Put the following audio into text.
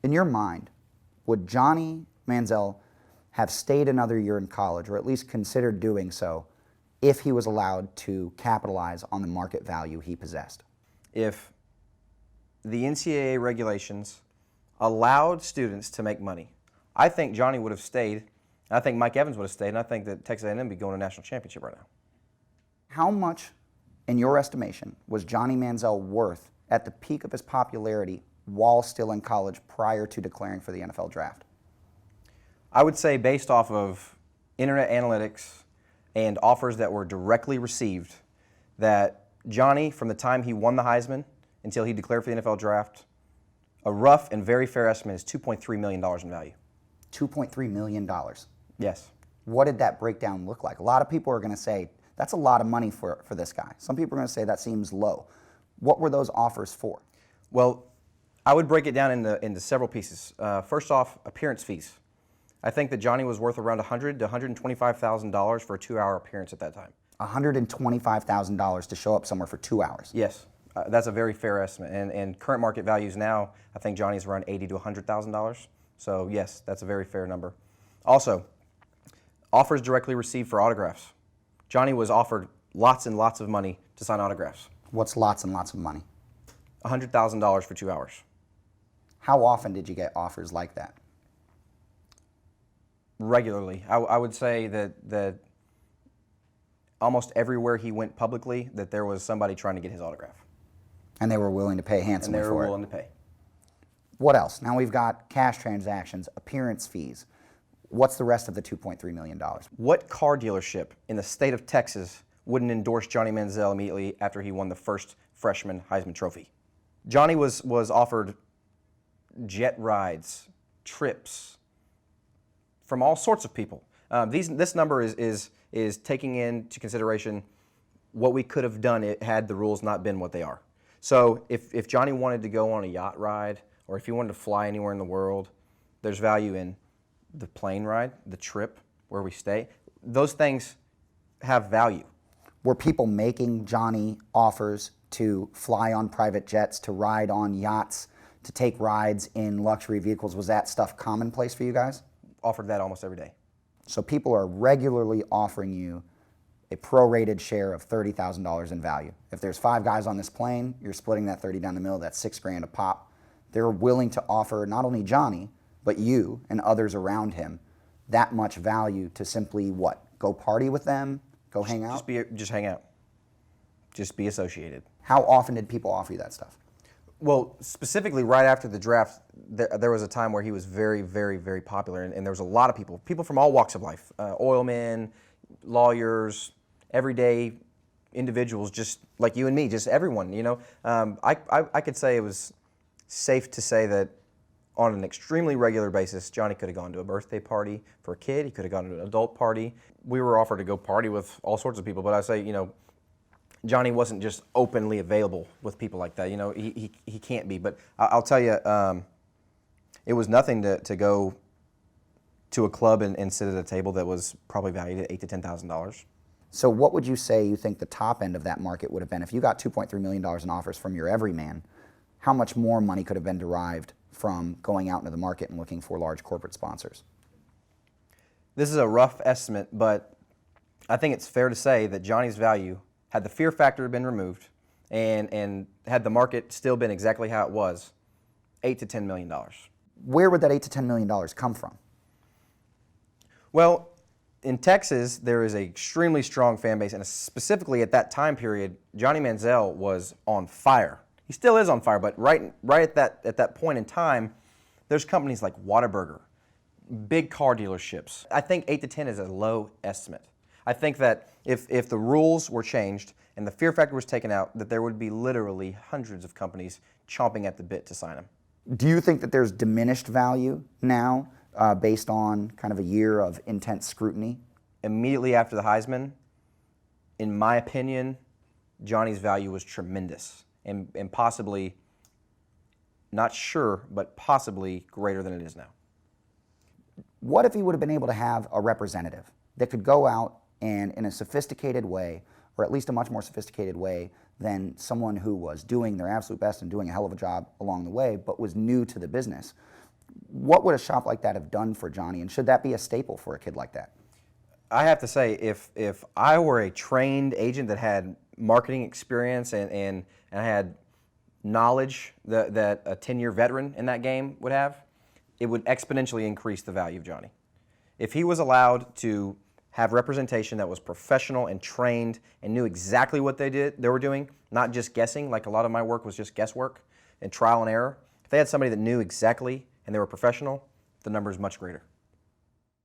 In your mind, would Johnny Manziel have stayed another year in college, or at least considered doing so, if he was allowed to capitalize on the market value he possessed? If the NCAA regulations allowed students to make money, I think Johnny would have stayed. I think Mike Evans would have stayed, and I think that Texas A&M would be going to a national championship right now. How much, in your estimation, was Johnny Manziel worth at the peak of his popularity while still in college prior to declaring for the NFL draft? I would say, based off of internet analytics and offers that were directly received, that Johnny, from the time he won the Heisman until he declared for the NFL draft, a rough and very fair estimate is $2.3 million in value. $2.3 million. Yes. What did that breakdown look like? A lot of people are going to say, that's a lot of money for this guy. Some people are going to say that seems low. What were those offers for? Well, I would break it down into several pieces. First off, appearance fees. I think that Johnny was worth around $100,000 to $125,000 for a 2-hour appearance at that time. $125,000 to show up somewhere for 2 hours? Yes, that's a very fair estimate. And current market values now, I think Johnny's around $80,000 to $100,000. So yes, that's a very fair number. Also, offers directly received for autographs. Johnny was offered lots and lots of money to sign autographs. What's lots and lots of money? $100,000 for 2 hours. How often did you get offers like that? Regularly. I would say that almost everywhere he went publicly, that there was somebody trying to get his autograph. And they were willing to pay handsomely for it? And they were willing to pay. What else? Now we've got cash transactions, appearance fees. What's the rest of the $2.3 million? What car dealership in the state of Texas wouldn't endorse Johnny Manziel immediately after he won the first freshman Heisman Trophy? Johnny was offered jet rides, trips from all sorts of people. This number is taking into consideration what we could have done had the rules not been what they are. So if Johnny wanted to go on a yacht ride, or if he wanted to fly anywhere in the world, there's value in the plane ride, the trip, where we stay. Those things have value. Were people making Johnny offers to fly on private jets, to ride on yachts, to take rides in luxury vehicles? Was that stuff commonplace for you guys? Offered that almost every day. So people are regularly offering you a prorated share of $30,000 in value. If there's 5 guys on this plane, you're splitting that 30 down the middle, that's $6,000 a pop. They're willing to offer not only Johnny, but you and others around him that much value to simply what? Go party with them? Go hang out? Just hang out. Just be associated. How often did people offer you that stuff? Well, specifically right after the draft, there was a time where he was very, very, very popular, and there was a lot of people from all walks of life, oilmen, lawyers, everyday individuals, just like you and me, just everyone, you know. I could say it was safe to say that on an extremely regular basis, Johnny could have gone to a birthday party for a kid, he could have gone to an adult party. We were offered to go party with all sorts of people, but I say, you know, Johnny wasn't just openly available with people like that. You know, he can't be. But I'll tell you, it was nothing to go to a club and sit at a table that was probably valued at $8,000 to $10,000. So what would you say you think the top end of that market would have been? If you got $2.3 million in offers from your everyman, how much more money could have been derived from going out into the market and looking for large corporate sponsors? This is a rough estimate, but I think it's fair to say that Johnny's value, had the fear factor been removed and had the market still been exactly how it was, $8 to $10 million. Where would that $8 to $10 million come from? Well, in Texas, there is an extremely strong fan base, and specifically at that time period, Johnny Manziel was on fire. He still is on fire, but right at that point in time, there's companies like Whataburger, big car dealerships. I think 8 to 10 is a low estimate. I think that if the rules were changed and the fear factor was taken out, that there would be literally hundreds of companies chomping at the bit to sign him. Do you think that there's diminished value now based on kind of a year of intense scrutiny? Immediately after the Heisman, in my opinion, Johnny's value was tremendous and possibly, not sure, but possibly greater than it is now. What if he would have been able to have a representative that could go out and in a sophisticated way, or at least a much more sophisticated way than someone who was doing their absolute best and doing a hell of a job along the way, but was new to the business, what would a shop like that have done for Johnny, and should that be a staple for a kid like that? I have to say, if I were a trained agent that had marketing experience and had knowledge that a 10-year veteran in that game would have, it would exponentially increase the value of Johnny. If he was allowed to have representation that was professional and trained and knew exactly what they were doing, not just guessing, like a lot of my work was just guesswork and trial and error. If they had somebody that knew exactly and they were professional, the number is much greater.